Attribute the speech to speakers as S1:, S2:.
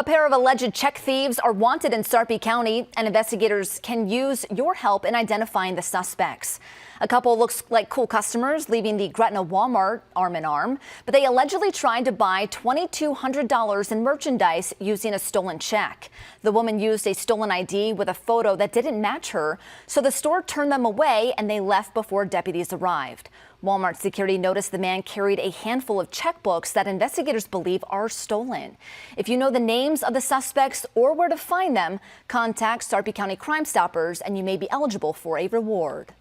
S1: A pair of alleged check thieves are wanted in Sarpy County, and investigators can use your help in identifying the suspects. A couple looks like cool customers leaving the Gretna Walmart arm in arm, but they allegedly tried to buy $2,200 in merchandise using a stolen check. The woman used a stolen ID with a photo that didn't match her, so the store turned them away and they left before deputies arrived. Walmart security noticed the man carried a handful of checkbooks that investigators believe are stolen. If you know the names of the suspects or where to find them, contact Sarpy County Crime Stoppers and you may be eligible for a reward.